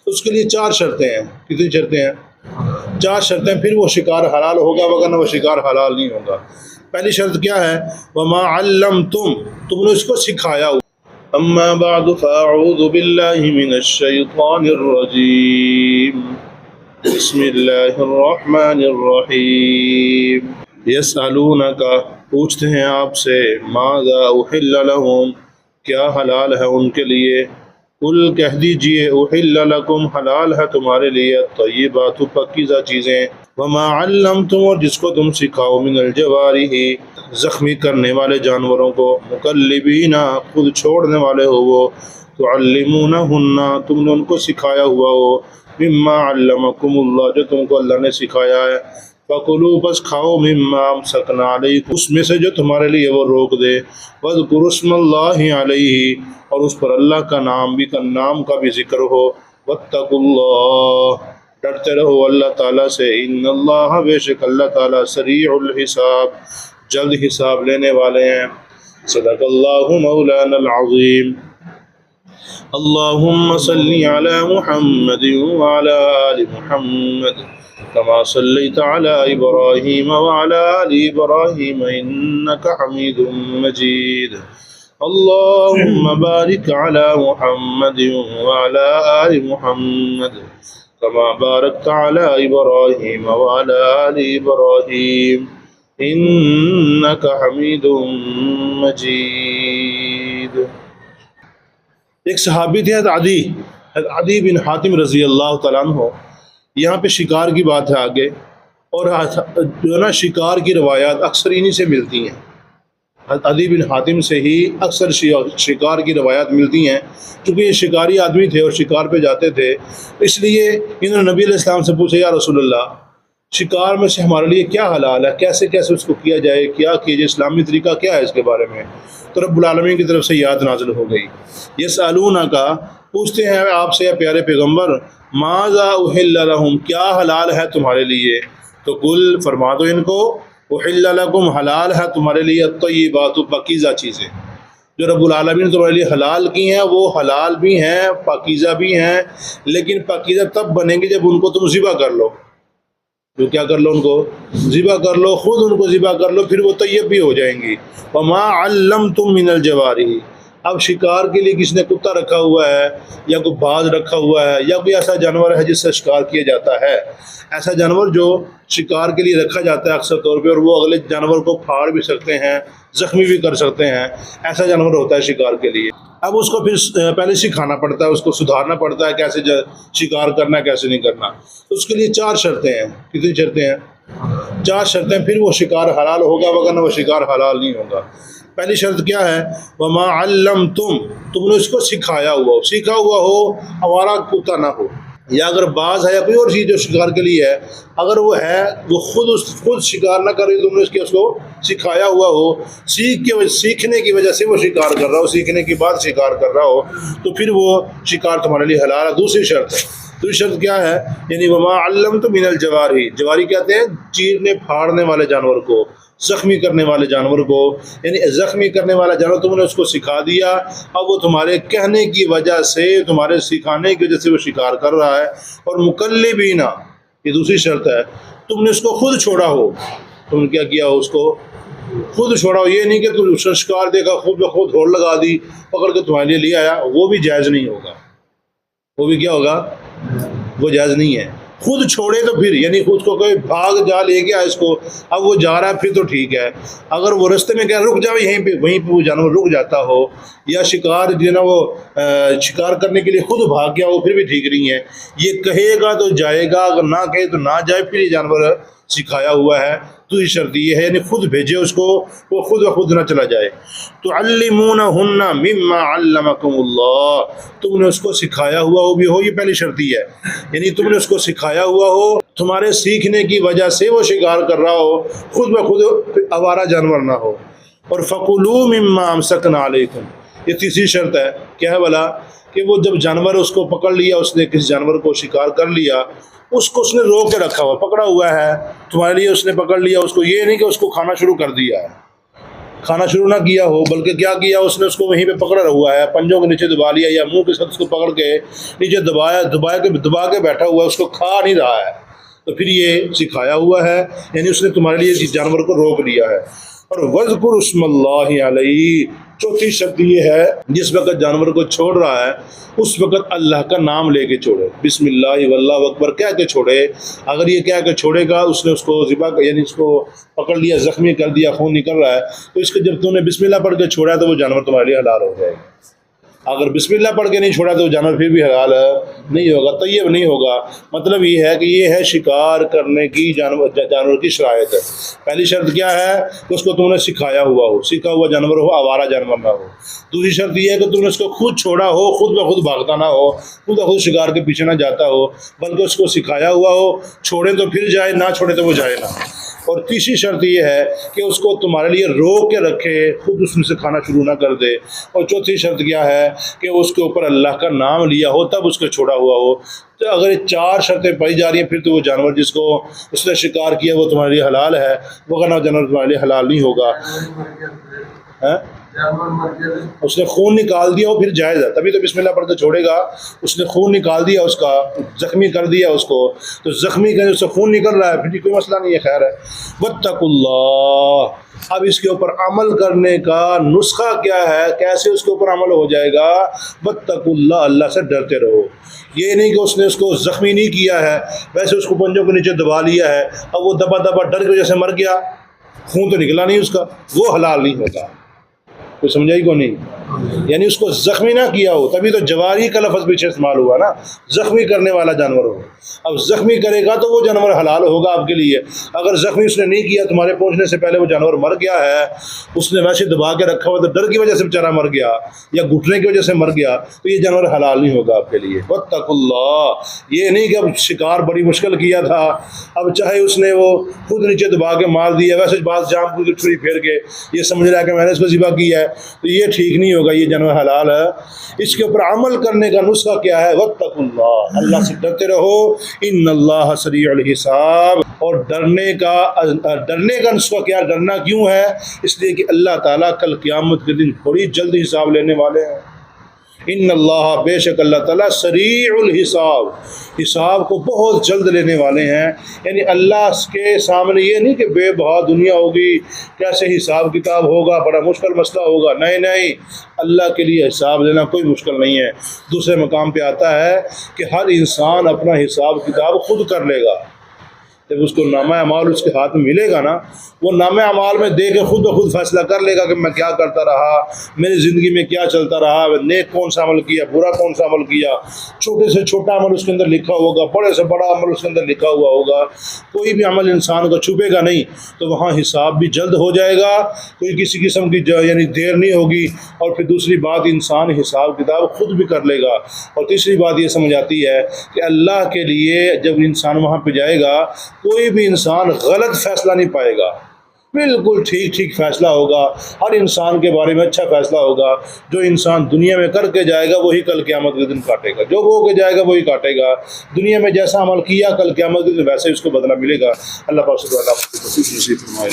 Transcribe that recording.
اس کے لیے 4 شرطیں ہیں. کتنی شرطیں ہیں؟ 4 شرطیں. پھر وہ شکار حلال ہوگا، وگرنہ وہ شکار حلال نہیں ہوگا. پہلی شرط کیا ہے؟ وما علمتم، تم نے اس کو سکھایا ہوا. اما بعد فاعوذ باللہ من الشیطان الرجیم، بسم اللہ الرحمن الرحیم. یسألونک، پوچھتے ہیں آپ سے، ماذا احل لہم، کیا حلال ہے ان کے لیے. قل کہہ دیجئے، احل لکم، حلال ہے تمہارے لیے، الطیبات، پاکیزہ چیزیں، وما علمتم، اور جس کو تم سکھاؤ، من الجوارح، زخمی کرنے والے جانوروں کو، مکلبین، خود چھوڑنے والے ہو وہ، تعلمونہن، تم نے ان کو سکھایا ہوا ہو، مما علمکم اللہ، جو تم کو اللہ نے سکھایا ہے. فَكُلُوا، بس کھاؤ، مما امسکنا علیکم، اس میں سے جو تمہارے لیے وہ روک دے. وَاذْكُرُوا اسْمَ اللَّهِ عَلَيْهِ، اور اس پر اللہ کا نام کا بھی ذکر ہو. وَاتَّقُوا اللَّهَ، ڈرتے رہو اللہ تعالیٰ سے. ان اللہ، بے شک اللہ تعالیٰ، سریع الحساب، جلد حساب لینے والے ہیں. صدق اللہ مولانا العظیم. اللہم صلی علی محمد وعلی آل محمد كما صليت على إبراهيم وعلى آل إبراهيم إنك حميد مجيد. اللهم بارك على محمد وعلى آل محمد كما باركت على إبراهيم وعلى آل إبراهيم إنك حميد مجيد. ایک صحابی تھے حضرت عدی بن حاتم رضی اللہ تعالیٰ عنہ. یہاں پہ شکار کی بات ہے آگے، اور جو ہے نا شکار کی روایات اکثر انہی سے ملتی ہیں. عدی بن حاتم سے ہی اکثر شکار کی روایات ملتی ہیں، کیونکہ یہ شکاری آدمی تھے اور شکار پہ جاتے تھے. اس لیے انہوں نے نبی علیہ السلام سے پوچھا، یا رسول اللہ، شکار میں سے ہمارے لیے کیا حلال ہے، کیسے اس کو کیا جائے، کیا کیا جائے، اسلامی طریقہ کیا ہے اس کے بارے میں. تو رب العالمین کی طرف سے یاد نازل ہو گئی. یسألونک، پوچھتے ہیں آپ سے پیارے پیغمبر، ماذا احل لہم، کیا حلال ہے تمہارے لیے. تو قل، فرما دو ان کو، احل لکم، حلال ہے تمہارے لیے، الطیبات، پاکیزہ چیزیں. جو رب العالمین تمہارے لیے حلال کی ہیں وہ حلال بھی ہیں، پاکیزہ بھی ہیں، لیکن پاکیزہ تب بنیں گے جب ان کو تم ذبح کر لو. جو کیا کر لو، ان کو ذبح کر لو، خود ان کو ذبح کر لو، پھر وہ طیب بھی ہو جائیں گی. وما علمتم من الجوارح، اب شکار کے لیے کس نے کتا رکھا ہوا ہے، یا کوئی باز رکھا ہوا ہے، یا کوئی ایسا جانور ہے جس سے شکار کیا جاتا ہے. ایسا جانور جو شکار کے لیے رکھا جاتا ہے اکثر طور پہ، اور وہ اگلے جانور کو پھاڑ بھی سکتے ہیں، زخمی بھی کر سکتے ہیں، ایسا جانور ہوتا ہے شکار کے لیے. اب اس کو پھر پہلے سکھانا پڑتا ہے، اس کو سدھارنا پڑتا ہے، کیسے شکار کرنا ہے، کیسے نہیں کرنا. اس کے لیے 4 شرطیں ہیں. کتنی شرطیں ہیں؟ 4 شرطیں. پھر وہ شکار حلال ہوگا، وگرنہ وہ شکار حلال نہیں ہوگا. پہلی شرط کیا ہے؟ وما علمتم، تم نے اس کو سکھایا ہوا ہو. سیکھا ہوا ہو، آوارہ کتا نہ ہو، یا اگر باز ہے یا کوئی اور چیز جو شکار کے لیے ہے، اگر وہ ہے وہ خود شکار نہ کرے، تم نے اس کو سکھایا ہوا ہو، سیکھنے کی وجہ سے وہ شکار کر رہا ہو، سیکھنے کے بعد شکار کر رہا ہو، تو پھر وہ شکار تمہارے لیے حلال ہے. دوسری شرط کیا ہے؟ یعنی وما علمتم من الجوارح، جواری کہتے ہیں چیرنے پھاڑنے والے جانور کو، زخمی کرنے والے جانور کو. یعنی زخمی کرنے والا جانور تم نے اس کو سکھا دیا، اب وہ تمہارے کہنے کی وجہ سے، تمہارے سکھانے کی وجہ سے وہ شکار کر رہا ہے. اور مکلبین، یہ دوسری شرط ہے، تم نے اس کو خود چھوڑا ہو. تم نے کیا کیا ہو؟ اس کو خود چھوڑا ہو. یہ نہیں کہ تم اس نے شکار دیکھا، خود بخود ہوڑ لگا دی، پکڑ کے تمہارے لیے آیا، وہ بھی جائز نہیں ہوگا. وہ بھی کیا ہوگا؟ وہ جائز نہیں ہے. خود چھوڑے تو پھر، یعنی خود کو کوئی بھاگ جا لے گیا اس کو، اب وہ جا رہا ہے، پھر تو ٹھیک ہے. اگر وہ رستے میں کیا رک جائے، وہیں پہ وہ جانور رک جاتا ہو، یا شکار جو ہے نا وہ شکار کرنے کے لیے خود بھاگ گیا ہو، پھر بھی ٹھیک نہیں ہے. یہ کہے گا تو جائے گا، اگر نہ کہے تو نہ جائے، پھر یہ جانور سکھایا ہوا ہے. تو یہ شرط یہ ہے، یعنی خود بھیجے اس کو، وہ خود بخود نہ چلا جائے. تعلمونہن مما علمکم اللہ، تم نے اس کو سکھایا ہوا ہو بھی ہو، یہ پہلی شرط ہی ہے. یعنی تم نے اس کو سکھایا ہوا ہو، تمہارے سیکھنے کی وجہ سے وہ شکار کر رہا ہو، خود بخود آوارہ جانور نہ ہو. اور فَكُلُوا مِمَّا أَمْسَكْنَا عَلَيْكُمْ، یہ تیسری شرط ہے. کیا ہے بلا؟ کہ وہ جب جانور اس کو پکڑ لیا، اس نے کسی جانور کو شکار کر لیا، اس کو اس نے روک کے رکھا ہوا، پکڑا ہوا ہے تمہارے لیے، اس نے پکڑ لیا اس کو. یہ نہیں کہ اس کو کھانا شروع کر دیا ہے، کھانا شروع نہ کیا ہو، بلکہ کیا کیا اس نے اس کو وہیں پہ پکڑا ہوا ہے، پنجوں کے نیچے دبا لیا یا منہ کے ساتھ اس کو پکڑ کے نیچے دبا کے بیٹھا ہوا ہے، اس کو کھا نہیں رہا ہے، تو پھر یہ سکھایا ہوا ہے، یعنی اس نے تمہارے لیے اس جانور کو روک لیا ہے۔ اور وَاذْكُرُ اسْمَ اللَّهِ عَلَيْهِ، چوتھی شرط یہ ہے جس وقت جانور کو چھوڑ رہا ہے اس وقت اللہ کا نام لے کے چھوڑے، بسم اللہ واللہ اکبر کہہ کے چھوڑے۔ اگر یہ کہہ کے چھوڑے گا، اس نے اس کو ذبح یعنی اس کو پکڑ لیا، زخمی کر دیا، خون نکل رہا ہے، تو اس کے جب تم نے بسم اللہ پڑھ کے چھوڑا ہے تو وہ جانور تمہارے لیے حلال ہو جائے گا۔ اگر بسم اللہ پڑھ کے نہیں چھوڑا تو جانور پھر بھی حلال نہیں ہوگا، طیب نہیں ہوگا۔ مطلب یہ ہے کہ یہ ہے شکار کرنے کی جانور کی شرائط ہے۔ پہلی شرط کیا ہے کہ اس کو تم نے سکھایا ہوا ہو، سیکھا ہوا جانور ہو، آوارہ جانور نہ ہو۔ دوسری شرط یہ ہے کہ تم نے اس کو خود چھوڑا ہو، خود بخود بھاگتا نہ ہو، خود بخود شکار کے پیچھے نہ جاتا ہو، بلکہ اس کو سکھایا ہوا ہو، چھوڑے تو پھر جائے، نہ چھوڑے تو وہ جائے نہ۔ اور تیسری شرط یہ ہے کہ اس کو تمہارے لیے روک کے رکھے، خود اس میں سے کھانا شروع نہ کر دے۔ اور چوتھی شرط کیا ہے کہ اس کے اوپر اللہ کا نام لیا ہو، تب اس کو چھوڑا ہوا ہو۔ تو اگر یہ چار شرطیں پائی جا رہی ہیں پھر تو وہ جانور جس کو اس نے شکار کیا وہ تمہارے لیے حلال ہے، وغیرہ جانور تمہارے لیے حلال نہیں ہوگا۔ اس نے خون نکال دیا ہو پھر جائز ہے، تبھی تو بسم اللہ پڑھ کے چھوڑے گا۔ اس نے خون نکال دیا، اس کا زخمی کر دیا اس کو، تو زخمی کا اس سے خون نکل رہا ہے پھر کوئی مسئلہ نہیں ہے، خیر ہے۔ واتقوا اللہ، اب اس کے اوپر عمل کرنے کا نسخہ کیا ہے، کیسے اس کے اوپر عمل ہو جائے گا؟ واتقوا اللہ، اللہ سے ڈرتے رہو۔ یہ نہیں کہ اس نے اس کو زخمی نہیں کیا ہے، ویسے اس کو پنجوں کے نیچے دبا لیا ہے، اب وہ دبا ڈر کی وجہ سے مر گیا، خون تو نکلا نہیں اس کا، وہ حلال نہیں ہوگا۔ کوئی سمجھائی کو نہیں؟ یعنی اس کو زخمی نہ کیا ہو، تبھی تو جواری کا لفظ پیچھے استعمال ہوا نا، زخمی کرنے والا جانور ہو۔ اب زخمی کرے گا تو وہ جانور حلال ہوگا آپ کے لیے۔ اگر زخمی اس نے نہیں کیا، تمہارے پہنچنے سے پہلے وہ جانور مر گیا ہے، اس نے ویسے دبا کے رکھا ہوا تو ڈر کی وجہ سے بیچارہ مر گیا یا گھٹنے کی وجہ سے مر گیا، تو یہ جانور حلال نہیں ہوگا آپ کے لیے۔ واتقوا اللہ، یہ نہیں کہ اب شکار بڑی مشکل کیا تھا، اب چاہے اس نے وہ خود نیچے دبا کے مار دیا، ویسے بعض جام کو چھری پھیر کے یہ سمجھ رہا ہے کہ میں نے اس کو ذبح کیا ہے، تو یہ ٹھیک نہیں ہوگا، یہ جانور حلال ہے۔ اس کے اوپر عمل کرنے کا نسخہ کیا ہے؟ واتقوا اللہ، اللہ سے ڈرتے رہو، ان اللہ سریع الحساب۔ اور ڈرنے کا نسخہ کیا، ڈرنا کیوں ہے؟ اس لیے کہ اللہ تعالیٰ کل قیامت کے دن بڑی جلد حساب لینے والے ہیں۔ ان اللہ، بے شک اللہ تعالیٰ سریع الحساب، حساب کو بہت جلد لینے والے ہیں۔ یعنی اللہ کے سامنے یہ نہیں کہ بے بہا دنیا ہوگی، کیسے حساب کتاب ہوگا، بڑا مشکل مسئلہ ہوگا، نہیں، اللہ کے لیے حساب لینا کوئی مشکل نہیں ہے۔ دوسرے مقام پہ آتا ہے کہ ہر انسان اپنا حساب کتاب خود کر لے گا۔ جب اس کو نامہ اعمال اس کے ہاتھ میں ملے گا نا، وہ نامہ اعمال میں دے کے خود بخود فیصلہ کر لے گا کہ میں کیا کرتا رہا، میری زندگی میں کیا چلتا رہا، نیک کون سا عمل کیا، برا کون سا عمل کیا، چھوٹے سے چھوٹا عمل اس کے اندر لکھا ہوگا، بڑے سے بڑا عمل اس کے اندر لکھا ہوا ہوگا، کوئی بھی عمل انسان کو چھپے گا نہیں، تو وہاں حساب بھی جلد ہو جائے گا، کوئی کسی قسم کی یعنی دیر نہیں ہوگی۔ اور پھر دوسری بات، انسان حساب کتاب خود بھی کر لے گا۔ اور تیسری بات یہ سمجھ آتی ہے کہ اللہ کے لیے جب انسان وہاں پہ جائے گا، کوئی بھی انسان غلط فیصلہ نہیں پائے گا، بالکل ٹھیک فیصلہ ہوگا، ہر انسان کے بارے میں اچھا فیصلہ ہوگا۔ جو انسان دنیا میں کر کے جائے گا وہی کل قیامت کے دن کاٹے گا، جو ہو کے جائے گا وہی کاٹے گا۔ دنیا میں جیسا عمل کیا کل قیامت کے دن ویسے اس کو بدلہ ملے گا۔ اللہ پاک سے دعا فرمائے۔